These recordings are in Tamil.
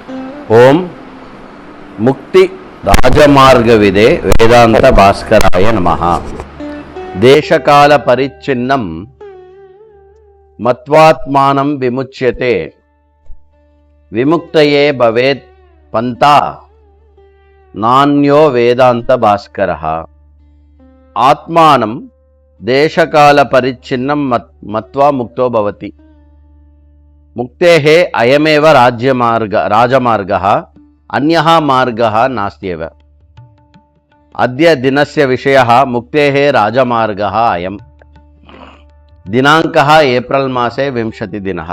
ஓம் முக்தி ராஜமார்கவிதே வேதாந்த பாஸ்கராய நமஹ. தேசகால பரிச்சின்னம் மத்வாத்மானம் விமுச்யதே விமுக்தயே பவேத் பந்தா நான்யோ வேதாந்த பாஸ்கரஹ. ஆத்மானம் தேசகால பரிச்சின்னம் மத்வா முக்தோ பவதி. முக்தேஹே அயமேவ ராஜமார்கः அன்யः மார்கः நாஸ்त्येव. अद्य दिनस्य विषयः मुक्तेः राजमार्गः अयम्. दिनाङ्कः ஏப்ரல் மாசே 20 தினः.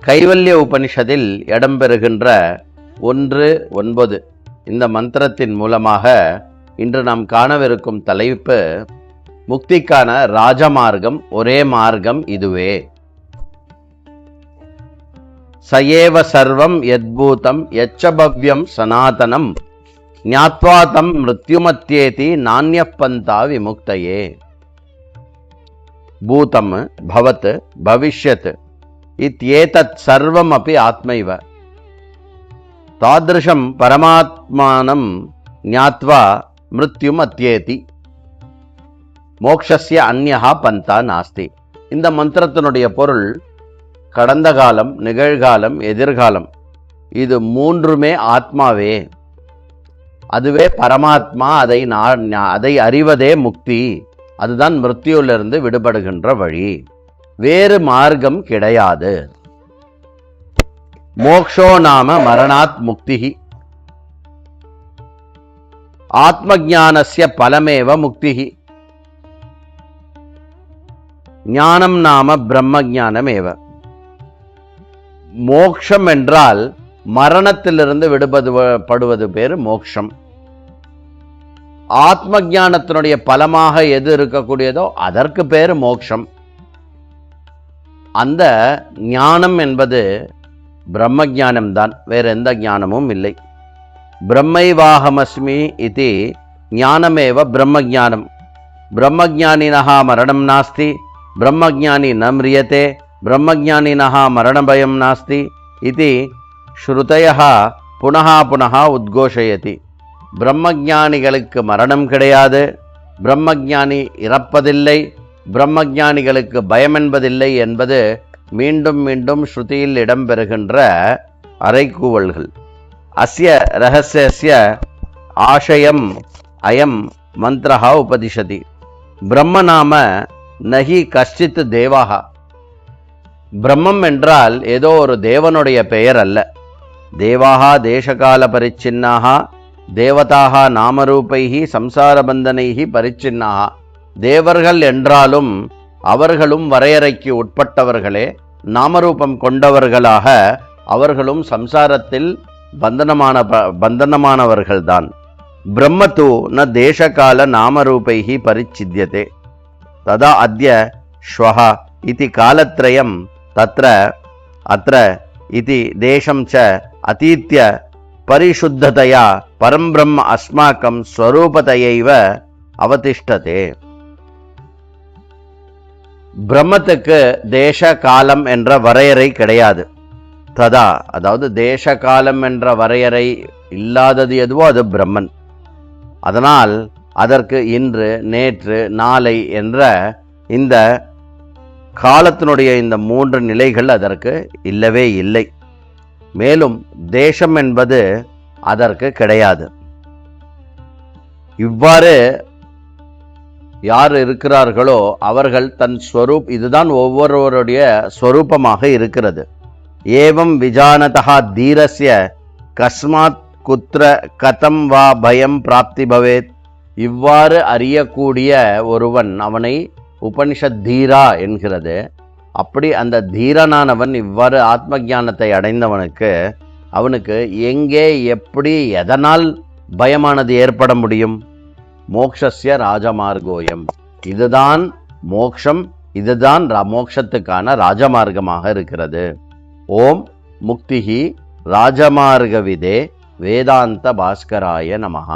கைவல்ய உபனிஷத்தில் இடம்பெறுகின்ற 1:9 இந்த மந்திரத்தின் மூலமாக இன்று நாம் காணவிருக்கும் தலைப்பு முக்திக்கான ராஜமார்க்கம், ஒரே மார்க்கம் இதுவே. சயேவ சர்வம் யத்பூதம் யச்சபவ்யம் சனாதனம் ஞாத்வா தம் மிருத்யுமத்யேதி நான்யப் பந்தா விமுக்தயே. பூதம் பவத் பவிஷ்யத் இத்யேதத் சர்வம் அபி ஆத்மைவ. தாத்ருஷம் பரமாத்மானம் ஞாத்வா மிருத்யுமத்யேதி மோக்ஷஸ்ய அன்யஹா பந்தா நாஸ்தி. இந்த மந்திரத்தினுடைய பொருள் கடந்த காலம், நிகழ்காலம், எதிர்காலம், இது மூன்றுமே ஆத்மாவே. அதுவே பரமாத்மா. அதை அறிவதே முக்தி. அதுதான் மிருத்யுவிலிருந்து விடுபடுகின்ற வழி. வேறு மார்க்கம் கிடையாது. மோக்ஷோ நாம மரணாத் முக்திஹி. ஆத்மஜானஸ்ய பலமேவ முக்திஹி. ஞானம் நாம பிரம்மஜானமேவ. மோக்ஷம் என்றால் மரணத்திலிருந்து விடுபடுவது பேரு மோக்ஷம். ஆத்ம ஞானத்தினுடைய பலமாக எது இருக்கக்கூடியதோ அதற்கு பேரு மோக்ஷம். அந்த ஞானம் என்பது பிரம்ம ஞானம்தான், வேற எந்த ஞானமும் இல்லை. பிரம்மைவாஹமஸ்மி இது ஞானமேவ பிரம்ம ஞானம். பிரம்மஜானினஹ மரணம் நாஸ்தி, பிரம்மஜானி ந மிரியதே, பிரம்மஜானினஹ மரணபயம் நாஸ்தி இதி ஸ்ருதயஹ புனஹ புனஹ உத்கோஷயதி. பிரம்மஜானிகளுக்கு மரணம் கிடையாது, பிரம்மஜானி இறப்பதில்லை, பிரம்மஜானிகளுக்கு பயம் என்பதில்லை என்பது மீண்டும் மீண்டும் ஸ்ருதியில் இடம்பெறுகின்ற அறைகூவல்கள். அஸ்ய ரகஸ்யஸ்ய ஆஷயம் அயம் மந்திரஹ உபதிஷதி. பிரம்ம நாம நஹி கஷ்டித் தேவாஹ. பிரம்மம் என்றால் ஏதோ ஒரு தேவனுடைய பெயர் அல்ல. தேவாஹா தேசகால பரிச்சின்னாக, தேவதாக நாமரூபைஹி சம்சாரபந்தனைஹி பரிச்சின்னாக. தேவர்கள் என்றாலும் அவர்களும் வரையறைக்கு உட்பட்டவர்களே, நாமரூபம் கொண்டவர்களாக அவர்களும் சம்சாரத்தில் பந்தனமானவர்கள்தான். பிரம்மத்து ந தேசகால நாமரூபைஹி பரிச்சித்யதே. ததா அத்ய ஸ்வஹ இதி காலத்ரயம் தத்ர அத்ர இதி தேசம் ச அதீத்ய பரிசுத்ததயா பரம் பிரம்ம அஸ்மாக்கம் ஸ்வரூபதையைவ அவதிஷ்டதே. பிரம்மத்துக்கு தேச காலம் என்ற வரையறை கிடையாது. ததா, அதாவது தேச காலம் என்ற வரையறை இல்லாதது எதுவோ அது பிரம்மன். அதனால் அதற்கு இன்று, நேற்று, நாளை என்ற இந்த காலத்தினுடைய இந்த 3 நிலைகள் அதற்கு இல்லவே இல்லை. மேலும் தேசம் என்பது அதற்கு கிடையாது. இவ்வாறு யார் இருக்கிறார்களோ அவர்கள் தன் ஸ்வரூப், இதுதான் ஒவ்வொருவருடைய ஸ்வரூபமாக இருக்கிறது. ஏவம் விஜானதா தீரஸ்ய கஸ்மாத் குத்ர கதம் வா பயம் பிராப்தி பவேத். இவ்வாறு அறியக்கூடிய ஒருவன், அவனை உபனிஷத் தீரா என்கிறது. அப்படி அந்த தீரனானவன் இவ்வாறு ஆத்ம ஞானத்தை அடைந்தவனுக்கு, அவனுக்கு எங்கே, எப்படி, எதனால் பயமானது ஏற்பட முடியும்? மோக்ஷஸ்ய ராஜமார்கோயம். இதுதான் மோக்ஷம், இதுதான் மோக்ஷத்துக்கான ராஜமார்க்கமாக இருக்கிறது. ஓம் முக்திஹி ராஜமார்கவிதே வேதாந்த பாஸ்கராய நமஹ.